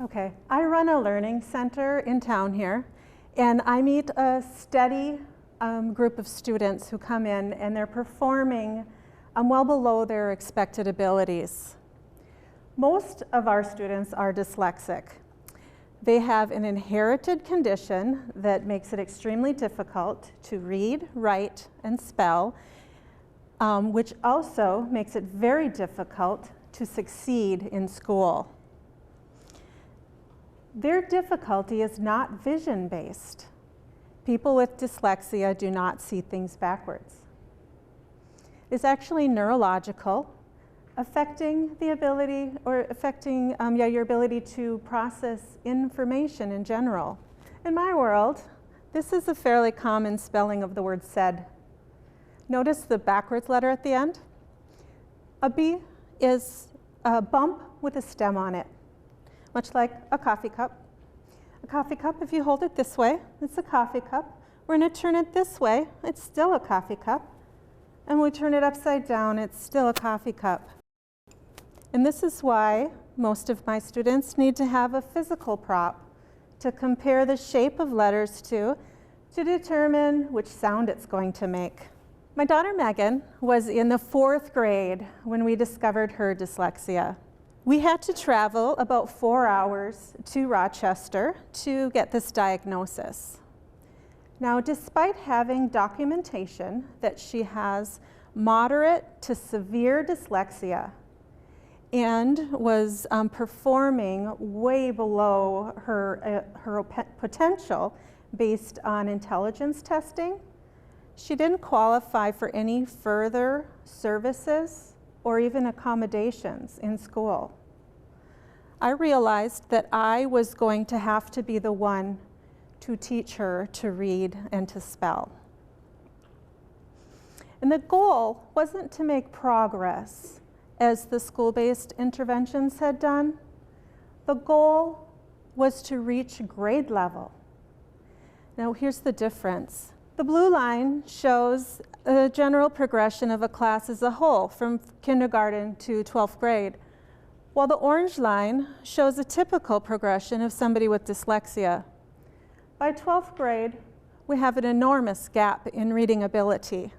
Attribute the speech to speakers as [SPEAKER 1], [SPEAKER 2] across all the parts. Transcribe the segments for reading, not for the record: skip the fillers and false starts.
[SPEAKER 1] Okay, I run a learning center in town here, and I meet a steady group of students who come in and they're performing well below their expected abilities. Most of our students are dyslexic. They have an inherited condition that makes it extremely difficult to read, write, and spell, which also makes it very difficult to succeed in school. Their difficulty is not vision-based. People with dyslexia do not see things backwards. It's actually neurological, affecting the ability, or affecting your ability to process information in general. In my world, this is a fairly common spelling of the word said. Notice the backwards letter at the end. A B is a bump with a stem on it, much like a coffee cup. A coffee cup, if you hold it this way, it's a coffee cup. We're going to turn it this way, it's still a coffee cup. And we turn it upside down, it's still a coffee cup. And this is why most of my students need to have a physical prop to compare the shape of letters to determine which sound it's going to make. My daughter Megan was in the 4th grade when we discovered her dyslexia. We had to travel about 4 hours to Rochester to get this diagnosis. Now, despite having documentation that she has moderate to severe dyslexia and was performing way below her potential based on intelligence testing, she didn't qualify for any further services or even accommodations in school. I realized that I was going to have to be the one to teach her to read and to spell. And the goal wasn't to make progress as the school-based interventions had done. The goal was to reach grade level. Now here's the difference. The blue line shows a general progression of a class as a whole from kindergarten to 12th grade, while the orange line shows a typical progression of somebody with dyslexia. By 12th grade, we have an enormous gap in reading ability.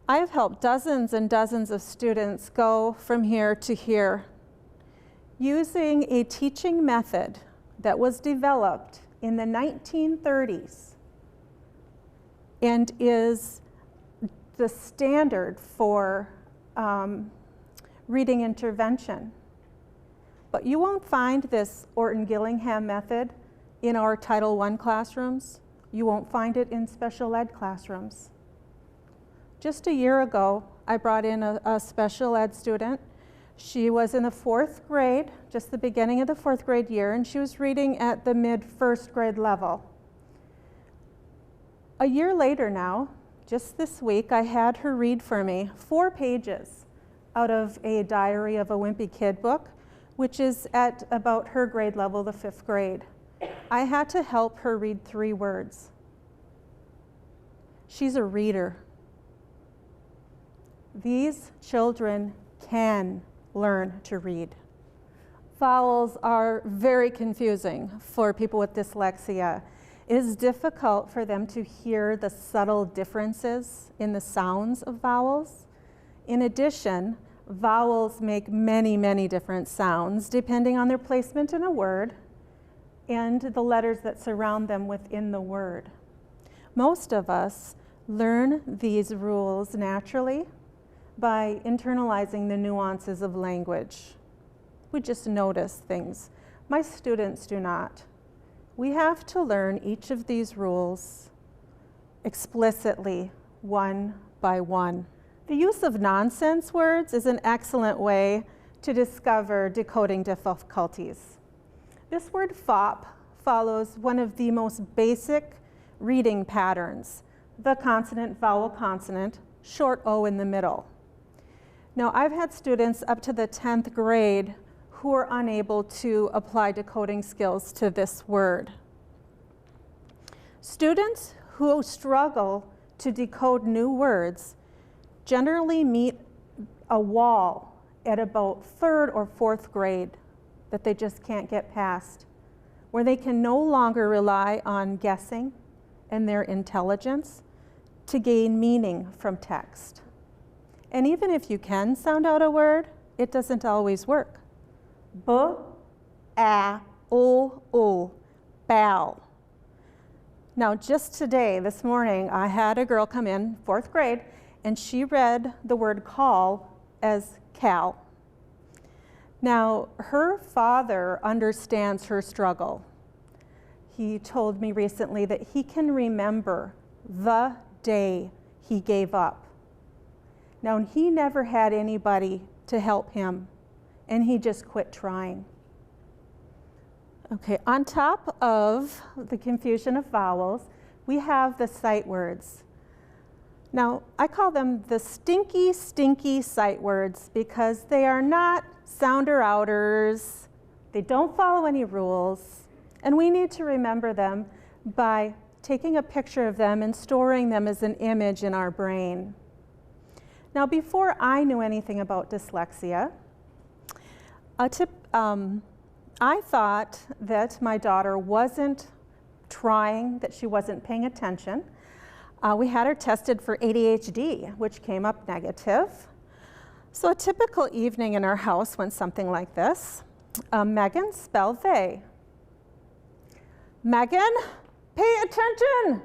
[SPEAKER 1] I have helped dozens and dozens of students go from here to here using a teaching method that was developed in the 1930s and is the standard for reading intervention. But you won't find this Orton-Gillingham method in our Title I classrooms. You won't find it in special ed classrooms. Just a year ago, I brought in a special ed student. She was in the 4th grade, just the beginning of the 4th grade year, and she was reading at the mid-1st grade level. A year later now, just this week, I had her read for me 4 pages out of a Diary of a Wimpy Kid book, which is at about her grade level, the 5th grade. I had to help her read 3 words. She's a reader. These children can learn to read. Vowels are very confusing for people with dyslexia. It is difficult for them to hear the subtle differences in the sounds of vowels. In addition, vowels make many, many different sounds depending on their placement in a word and the letters that surround them within the word. Most of us learn these rules naturally by internalizing the nuances of language. We just notice things. My students do not. We have to learn each of these rules explicitly, one by one. The use of nonsense words is an excellent way to discover decoding difficulties. This word fop follows one of the most basic reading patterns, the consonant, vowel, consonant, short O in the middle. Now, I've had students up to the 10th grade who are unable to apply decoding skills to this word. Students who struggle to decode new words generally meet a wall at about 3rd or 4th grade that they just can't get past, where they can no longer rely on guessing and their intelligence to gain meaning from text. And even if you can sound out a word, it doesn't always work. B-a-o-o, bow. Now, just today, this morning, I had a girl come in, 4th grade, and she read the word call as Cal. Now, her father understands her struggle. He told me recently that he can remember the day he gave up. Now, he never had anybody to help him, and he just quit trying. Okay, on top of the confusion of vowels, we have the sight words. Now, I call them the stinky, stinky sight words because they are not sounder-outers, they don't follow any rules, and we need to remember them by taking a picture of them and storing them as an image in our brain. Now, before I knew anything about dyslexia, I thought that my daughter wasn't trying, that she wasn't paying attention. We had her tested for ADHD, which came up negative. So a typical evening in our house went something like this. Megan, spell they. Megan, pay attention.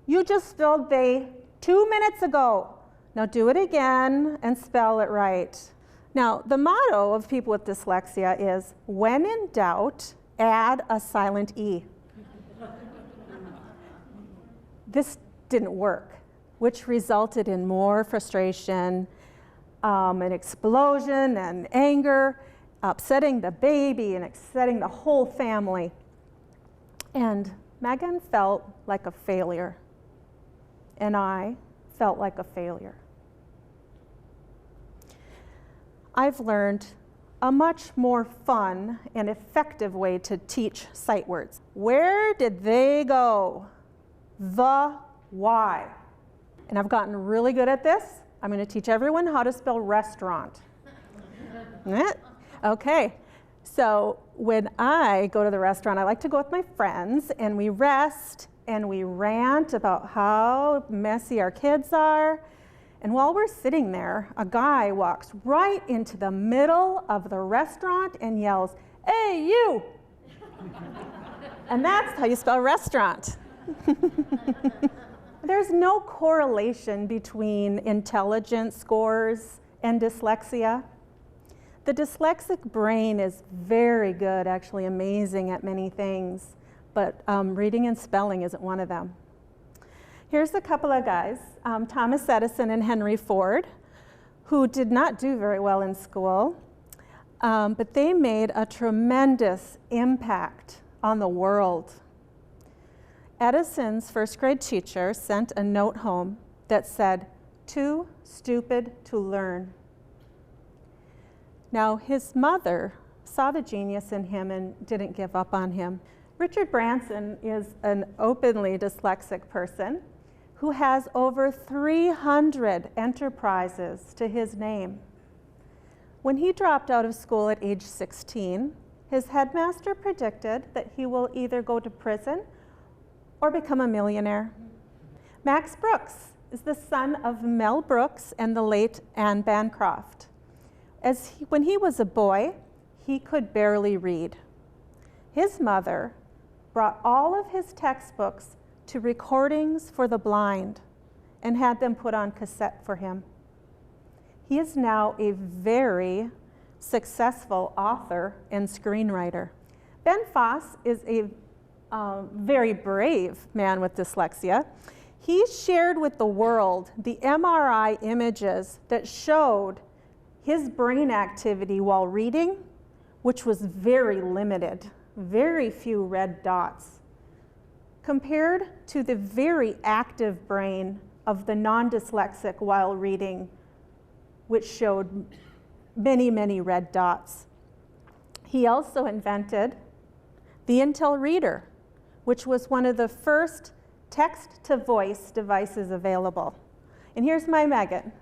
[SPEAKER 1] You just spelled they 2 minutes ago. Now do it again and spell it right. Now, the motto of people with dyslexia is, when in doubt, add a silent E. This didn't work, which resulted in more frustration, an explosion and anger, upsetting the baby and upsetting the whole family. And Megan felt like a failure, and I felt like a failure. I've learned a much more fun and effective way to teach sight words. Where did they go? The why. And I've gotten really good at this. I'm going to teach everyone how to spell restaurant. Okay, so when I go to the restaurant, I like to go with my friends, and we rest and we rant about how messy our kids are. And while we're sitting there, a guy walks right into the middle of the restaurant and yells, "Hey, you!" And that's how you spell restaurant. There's no correlation between intelligence scores and dyslexia. The dyslexic brain is very good, actually amazing at many things, but reading and spelling isn't one of them. Here's a couple of guys, Thomas Edison and Henry Ford, who did not do very well in school, but they made a tremendous impact on the world. Edison's 1st grade teacher sent a note home that said, "Too stupid to learn." Now, his mother saw the genius in him and didn't give up on him. Richard Branson is an openly dyslexic person who has over 300 enterprises to his name. When he dropped out of school at age 16, his headmaster predicted that he will either go to prison or become a millionaire. Max Brooks is the son of Mel Brooks and the late Anne Bancroft. When he was a boy, he could barely read. His mother brought all of his textbooks to recordings for the blind and had them put on cassette for him. He is now a very successful author and screenwriter. Ben Foss is a very brave man with dyslexia. He shared with the world the MRI images that showed his brain activity while reading, which was very limited, very few red dots, compared to the very active brain of the non-dyslexic while reading, which showed many, many red dots. He also invented the Intel Reader, which was one of the first text-to-voice devices available. And here's my Megan.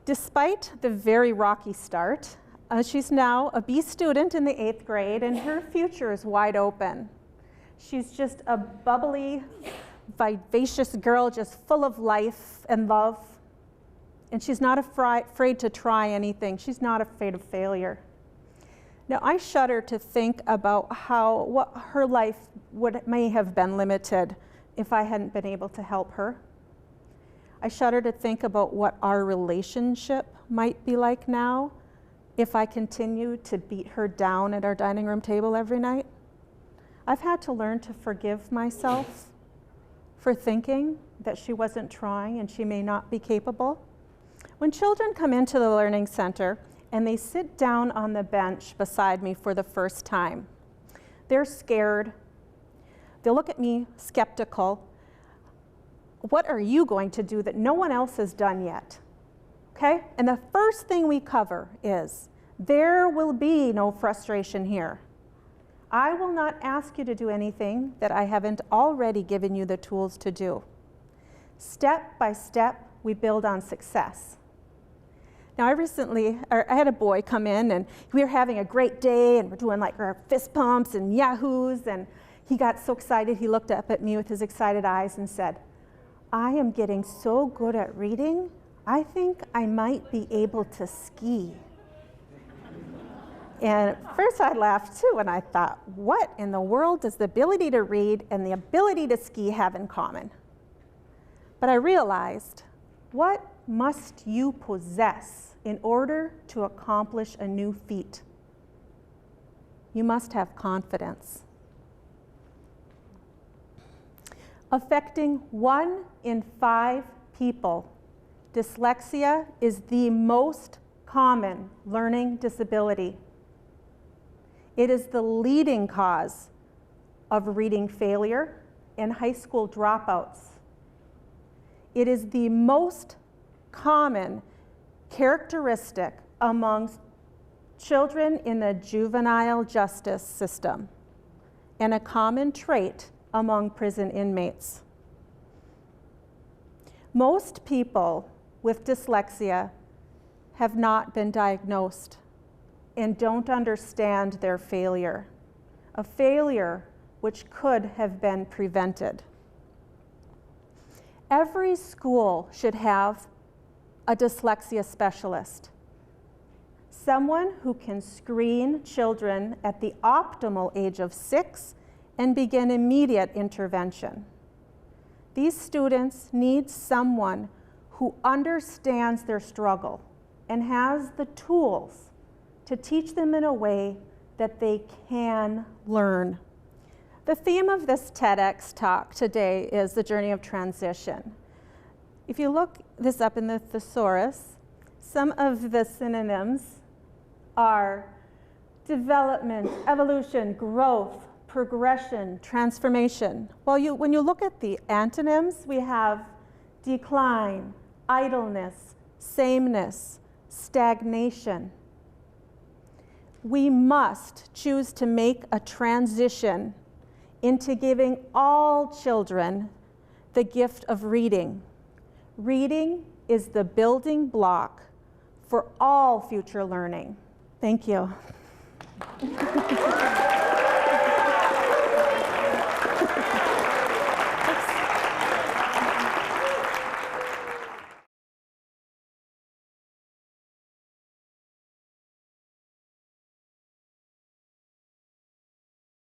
[SPEAKER 1] Despite the very rocky start, She's now a B student in the 8th grade, and her future is wide open. She's just a bubbly, vivacious girl, just full of life and love. And she's not afraid to try anything. She's not afraid of failure. Now, I shudder to think about what her life may have been limited if I hadn't been able to help her. I shudder to think about what our relationship might be like now if I continue to beat her down at our dining room table every night. I've had to learn to forgive myself for thinking that she wasn't trying and she may not be capable. When children come into the Learning Center and they sit down on the bench beside me for the first time, they're scared. They'll look at me skeptical. What are you going to do that no one else has done yet? Okay? And the first thing we cover is, there will be no frustration here. I will not ask you to do anything that I haven't already given you the tools to do. Step by step, we build on success. Now, I had a boy come in, and we were having a great day, and we're doing like our fist pumps and yahoos, and he got so excited, he looked up at me with his excited eyes and said, "I am getting so good at reading, I think I might be able to ski." And at first I laughed too, and I thought, what in the world does the ability to read and the ability to ski have in common? But I realized, what must you possess in order to accomplish a new feat? You must have confidence. Affecting 1 in 5 people, dyslexia is the most common learning disability. It is the leading cause of reading failure and high school dropouts. It is the most common characteristic amongst children in the juvenile justice system and a common trait among prison inmates. Most people with dyslexia have not been diagnosed and don't understand their failure, a failure which could have been prevented. Every school should have a dyslexia specialist, someone who can screen children at the optimal age of 6 and begin immediate intervention. These students need someone who understands their struggle and has the tools to teach them in a way that they can learn. The theme of this TEDx talk today is the journey of transition. If you look this up in the thesaurus, some of the synonyms are development, evolution, growth, progression, transformation. When you look at the antonyms, we have decline, idleness, sameness, stagnation. We must choose to make a transition into giving all children the gift of reading. Reading is the building block for all future learning. Thank you.